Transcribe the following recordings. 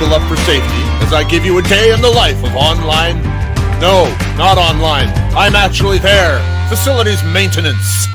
buckle up for safety as I give you a day in the life of online. No, not online. I'm actually there. Facilities maintenance.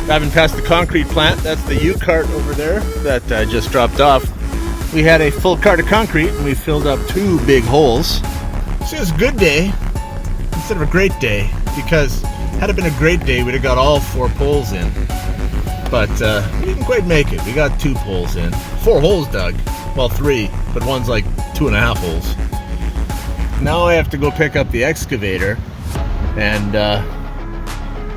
Driving past the concrete plant, that's the U-cart over there that I just dropped off. We had a full cart of concrete and we filled up 2 big holes. So it was a good day instead of a great day, because had it been a great day we'd have got all 4 poles in. But we didn't quite make it. We got 2 poles in. 4 holes dug. Well, 3, but one's like 2.5 holes. Now I have to go pick up the excavator and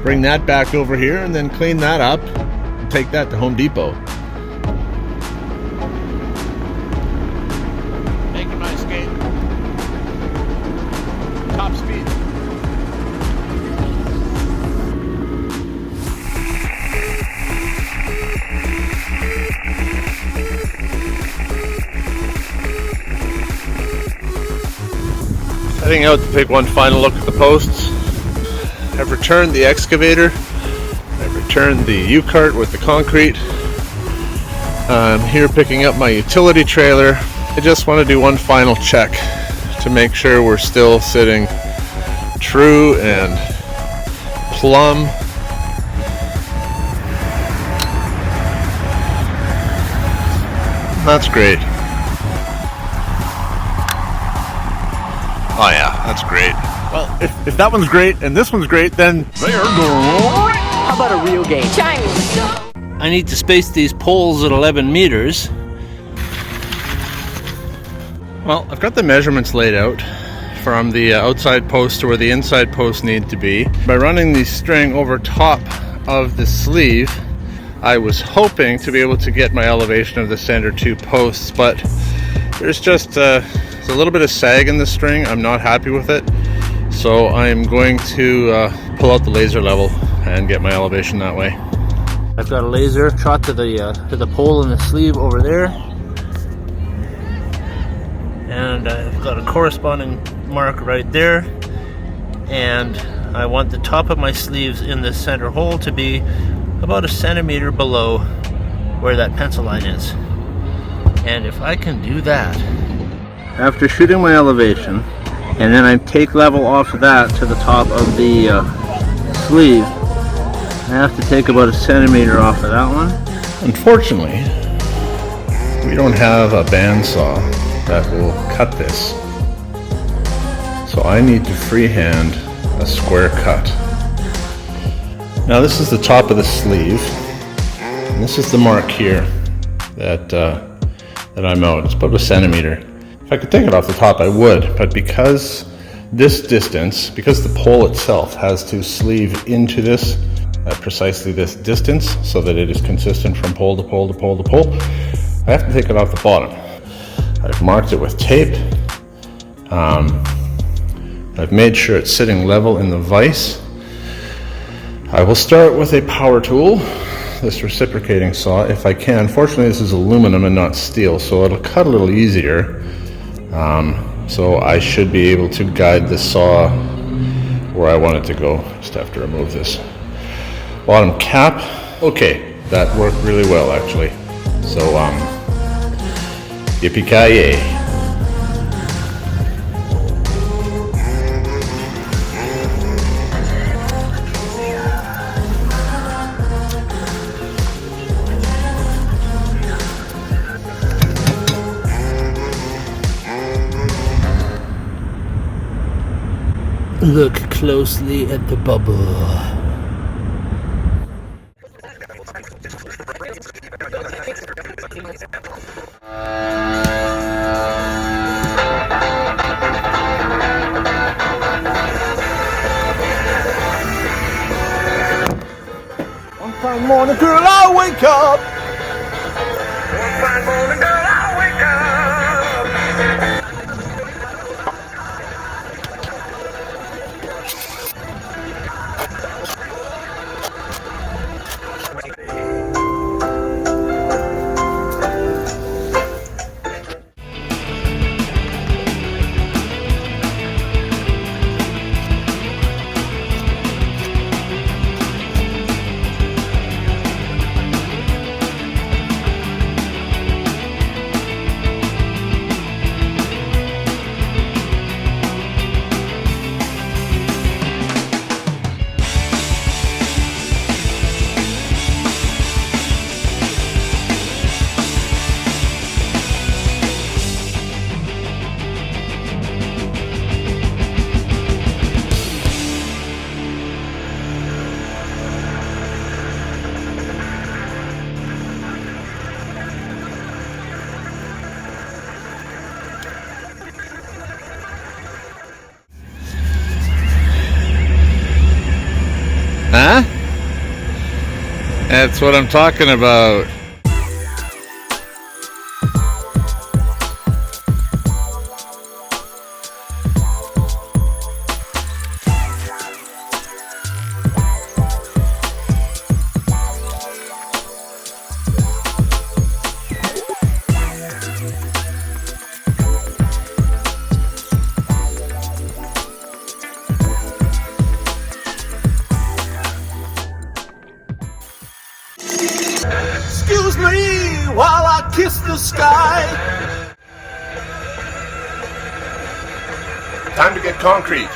bring that back over here and then clean that up and take that to Home Depot. Making my escape. Top speed. Heading out to take one final look at the posts. I've returned the excavator. I've returned the U-cart with the concrete. I'm here picking up my utility trailer. I just want to do one final check to make sure we're still sitting true and plumb. That's great. Oh yeah, that's great. Well, if that one's great and this one's great, then they're great. How about a real game? Chinese. I need to space these poles at 11 meters. Well, I've got the measurements laid out from the outside post to where the inside posts need to be. By running the string over top of the sleeve, I was hoping to be able to get my elevation of the center 2 posts, but there's just there's a little bit of sag in the string. I'm not happy with it. So I'm going to pull out the laser level and get my elevation that way. I've got a laser shot to the pole in the sleeve over there, and I've got a corresponding mark right there, and I want the top of my sleeves in the center hole to be about 1 centimeter below where that pencil line is. And if I can do that, after shooting my elevation, and then I take level off of that to the top of the sleeve, I have to take about 1 centimeter off of that one. Unfortunately, we don't have a bandsaw that will cut this. So I need to freehand a square cut. Now this is the top of the sleeve, and this is the mark here that I'm out. It's about 1 centimeter. If I could take it off the top, I would, but because this distance, because the pole itself has to sleeve into this at precisely this distance so that it is consistent from pole to pole to pole to pole, I have to take it off the bottom. I've marked it with tape. I've made sure it's sitting level in the vise. I will start with a power tool, this reciprocating saw, if I can. Fortunately, this is aluminum and not steel, so it'll cut a little easier. So I should be able to guide the saw where I want it to go. Just have to remove this bottom cap. Okay, that worked really well actually. So yippee-ki-yay. Look closely at the bubble. One fine morning, girl, I wake up. One fine morning, girl, I wake up. Huh? That's what I'm talking about. Excuse me while I kiss the sky. Time to get concrete.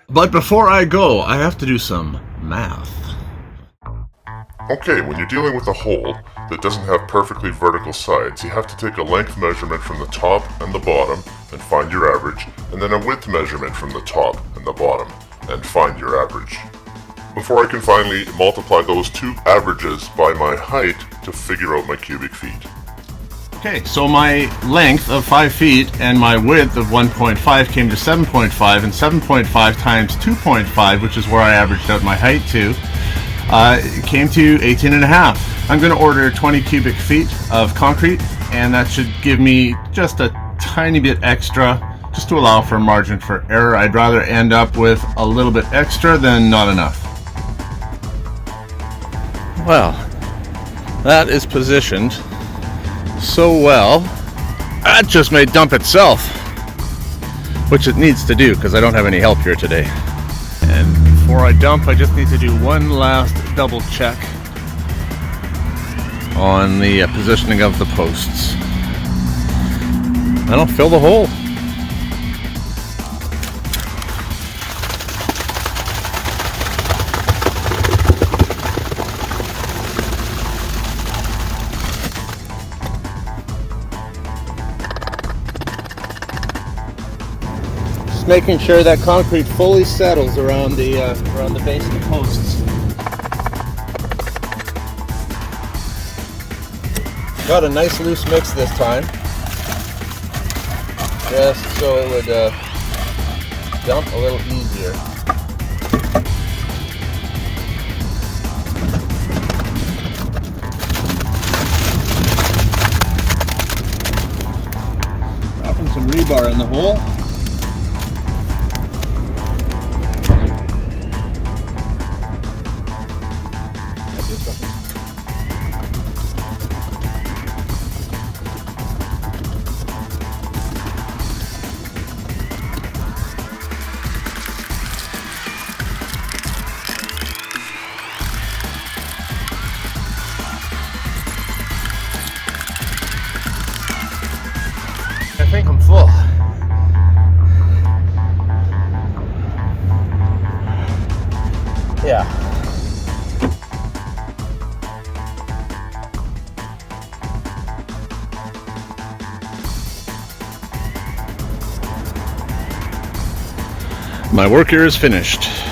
But before I go, I have to do some math. Okay, when you're dealing with a hole that doesn't have perfectly vertical sides, you have to take a length measurement from the top and the bottom and find your average, and then a width measurement from the top and the bottom and find your average. Before I can finally multiply those two averages by my height to figure out my cubic feet. Okay, so my length of 5 feet and my width of 1.5 came to 7.5, and 7.5 times 2.5, which is where I averaged out my height to, came to 18.5. I'm going to order 20 cubic feet of concrete, and that should give me just a tiny bit extra, just to allow for margin for error. I'd rather end up with a little bit extra than not enough. Well, that is positioned so well, that just may dump itself, which it needs to do because I don't have any help here today. And before I dump, I just need to do one last double check on the positioning of the posts. I don't fill the hole. Making sure that concrete fully settles around the base of the posts. Got a nice loose mix this time, just so it would dump a little easier. Dropping some rebar in the hole. think I'm full. Yeah. My work here is finished.